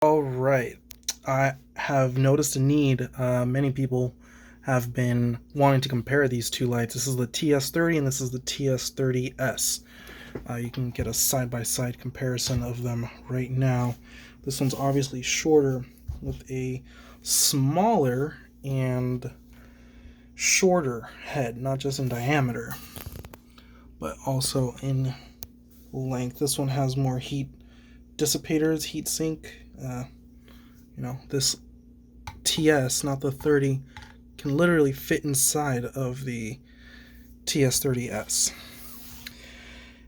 All right, I have noticed a need. Many people have been wanting to compare these two lights. This is the TS30 and this is the TS30S. You can get a side-by-side comparison of them right now. This one's obviously shorter with a smaller and shorter head, not just in diameter, but also in length. This one has more heat dissipators, heat sink. This TS, not the 30, can literally fit inside of the TS30S.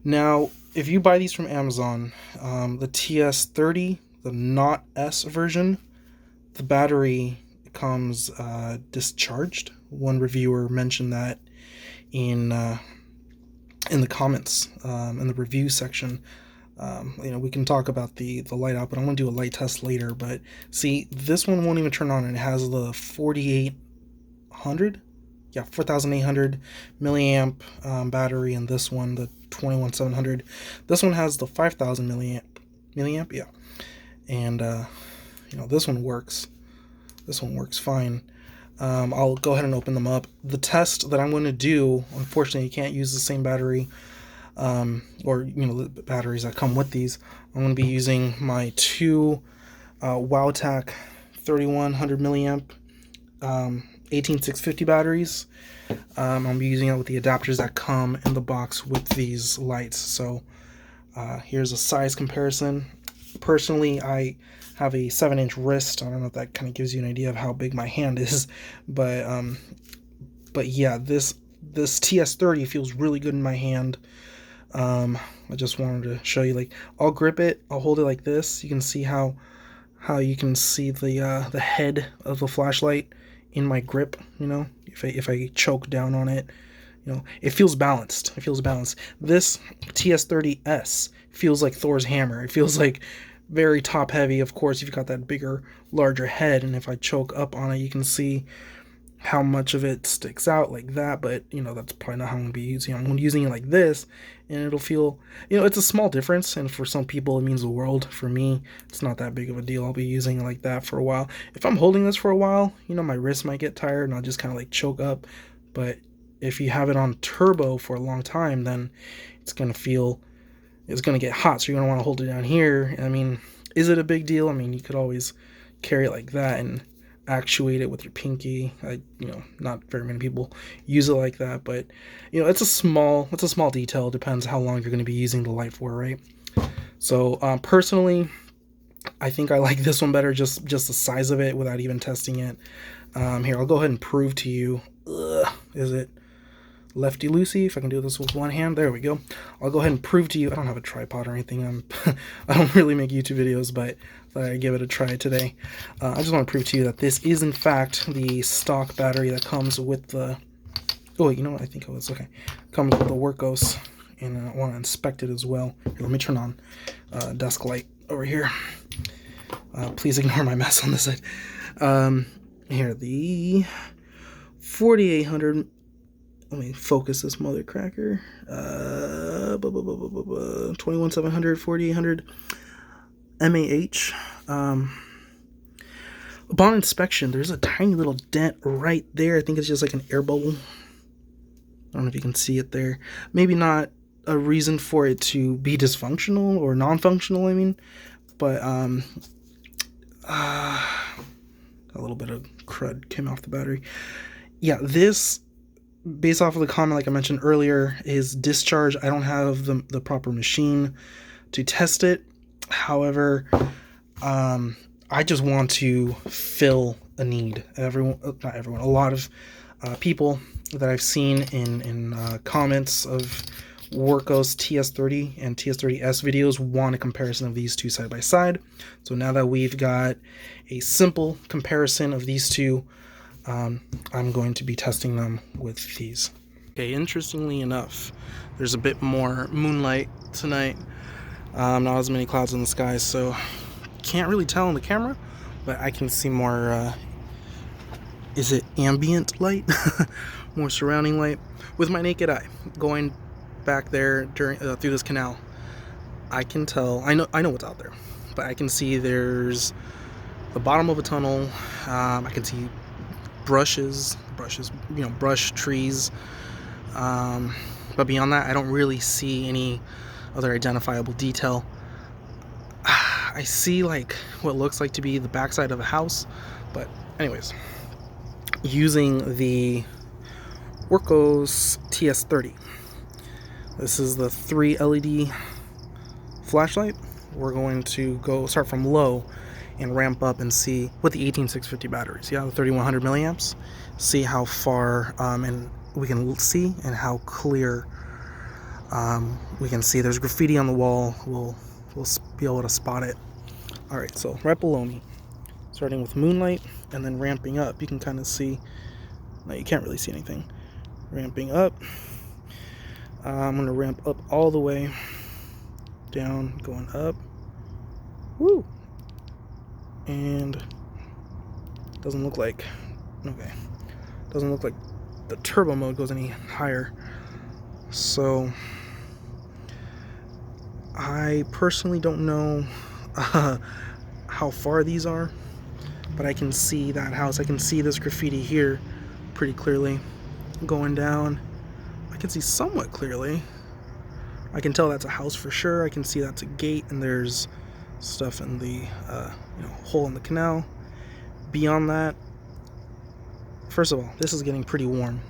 Now, if you buy these from Amazon, the TS30, the not S version, the battery comes discharged. One reviewer mentioned that in the comments, in the review section. We can talk about the light out, but I'm going to do a light test later. But see, this one won't even turn on, and it has the 4,800 milliamp battery, and this one, the 21700. This one has the 5,000 milliamp, yeah. And this one works. This one works fine. I'll go ahead and open them up. The test that I'm going to do, unfortunately, you can't use the same battery. Or the batteries that come with these. I'm going to be using my two Wowtac 3100 milliamp 18650 batteries. I'll be using it with the adapters that come in the box with these lights. So here's a size comparison. Personally, I have a 7-inch wrist. I don't know if that kind of gives you an idea of how big my hand is, but yeah, this TS30 feels really good in my hand. I just wanted to show you, like, I'll grip it, I'll hold it like this. You can see how you can see the head of the flashlight in my grip. If I choke down on it, it feels balanced. It feels balanced. This TS30S feels like Thor's hammer. It feels like very top heavy. Of course, you've got that bigger, larger head, and if I choke up on it, you can see how much of it sticks out like that. But that's probably not how I'm going to be using it. I'm using it like this, and it'll feel, it's a small difference, and for some people it means the world. For me, it's not that big of a deal. I'll be using it like that for a while. If I'm holding this for a while, my wrist might get tired and I'll just kind of like choke up. But if you have it on turbo for a long time, then it's going to get hot, so you're going to want to hold it down here. I mean, is it a big deal? I mean, you could always carry it like that and actuate it with your pinky. Not very many people use it like that, but it's a small detail. It depends how long you're going to be using the light for, right? So personally, I think I like this one better, just the size of it, without even testing it. Here, I'll go ahead and prove to you. Is it lefty loosey? If I can do this with one hand, there we go. I'll go ahead and prove to you. I don't have a tripod or anything. I don't really make YouTube videos, but I give it a try today. I just want to prove to you that this is in fact the stock battery that comes with the. Oh, you know what? I think it was okay. Comes with the Wurkkos, and I want to inspect it as well. Here, let me turn on desk light over here. Please ignore my mess on this side. Here, the 4800. Let me focus this mother cracker. 21700, 4800 mAh. Upon inspection, there's a tiny little dent right there. I think it's just like an air bubble. I don't know if you can see it there. Maybe not a reason for it to be dysfunctional or non-functional, I mean. But a little bit of crud came off the battery. Yeah, this, based off of the comment, like I mentioned earlier, is discharge. I don't have the proper machine to test it. However, I just want to fill a need. Not everyone, a lot of people that I've seen in comments of Wurkkos TS30 and TS30S videos want a comparison of these two side by side. So now that we've got a simple comparison of these two, I'm going to be testing them with these. Okay, interestingly enough, there's a bit more moonlight tonight. Not as many clouds in the sky, so can't really tell on the camera, but I can see more, is it ambient light? More surrounding light with my naked eye. Going back there through this canal, I can tell, I know what's out there. but I can see there's the bottom of a tunnel. I can see brushes, you know, brush, trees. But beyond that, I don't really see any other identifiable detail. I see like what looks like to be the backside of a house, but anyways, using the Wurkkos TS30. This is the 3 LED flashlight. We're going to start from low and ramp up and see with the 18650 batteries. Yeah, the 3100 milliamps. See how far and we can see and how clear we can see. There's graffiti on the wall. We'll be able to spot it. All right, so right below me, starting with moonlight and then ramping up. You can kind of see. No, you can't really see anything. Ramping up. I'm gonna ramp up all the way down, going up. Woo! And doesn't look like, okay, doesn't look like the turbo mode goes any higher. So I personally don't know how far these are, but I can see that house. I can see this graffiti here pretty clearly. Going down, I can see somewhat clearly. I can tell that's a house for sure. I can see that's a gate, and there's stuff in the you know, hole in the canal. Beyond that, first of all, this is getting pretty warm.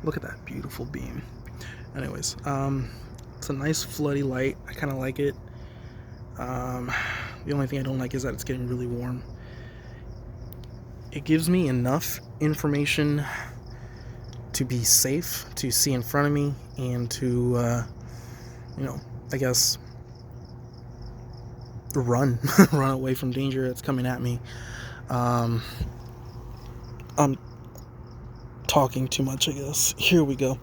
Look at that beautiful beam. Anyways, it's a nice floody light. I kind of like it. The only thing I don't like is that it's getting really warm. It gives me enough information to be safe, to see in front of me, and to you know, I guess run run away from danger that's coming at me. I'm talking too much, I guess. Here we go.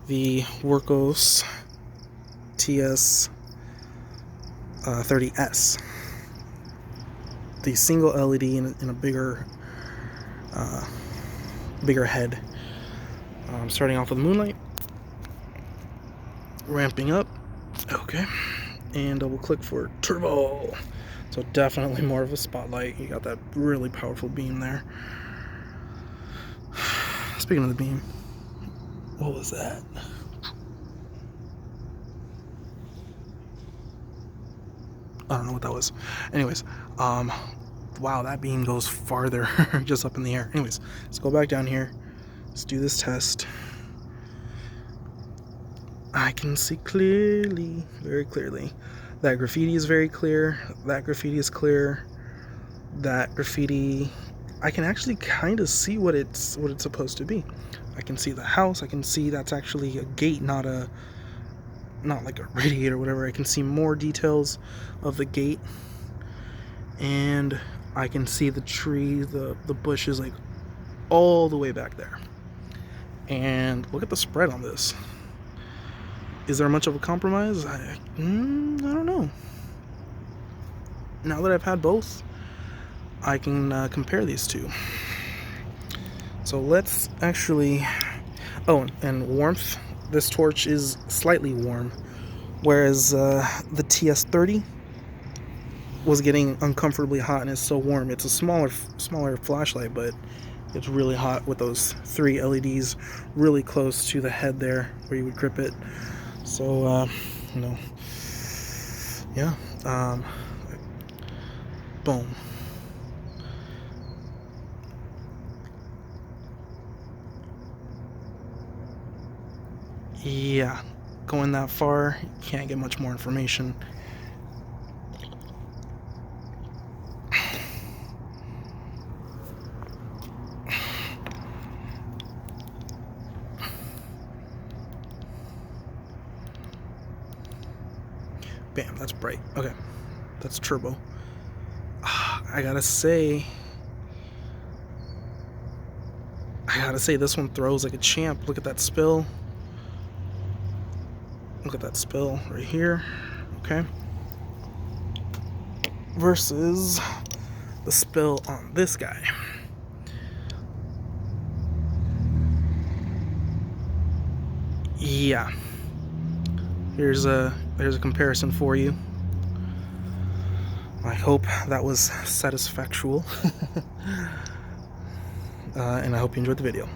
The Wurkkos TS30S. The single LED in a bigger head. Starting off with moonlight, ramping up. Okay, and double click for turbo. So definitely more of a spotlight. You got that really powerful beam there. Speaking of the beam, what was that? I don't know what that was. Anyways, wow, that beam goes farther just up in the air. Anyways, let's go back down here. Let's do this test. I can see clearly, very clearly. That graffiti is very clear. That graffiti is clear. That graffiti, I can actually kind of see what it's supposed to be. I can see the house. I can see that's actually a gate, not like a radiator or whatever. I can see more details of the gate, and I can see the tree, the bushes, like all the way back there. And look at the spread on this. Is there much of a compromise? I don't know. Now that I've had both, I can compare these two. So let's actually... Oh, and warmth. This torch is slightly warm, whereas the TS30 was getting uncomfortably hot, and it's so warm. It's a smaller flashlight, but it's really hot with those 3 LEDs really close to the head there where you would grip it. So, you know, yeah, boom. Yeah, going that far, you can't get much more information. Bam, that's bright. Okay, that's turbo. I gotta say this one throws like a champ. Look at that spill. Look at that spill right here. Okay. Versus the spill on this guy. Yeah. Here's a comparison for you. I hope that was satisfactual. And I hope you enjoyed the video.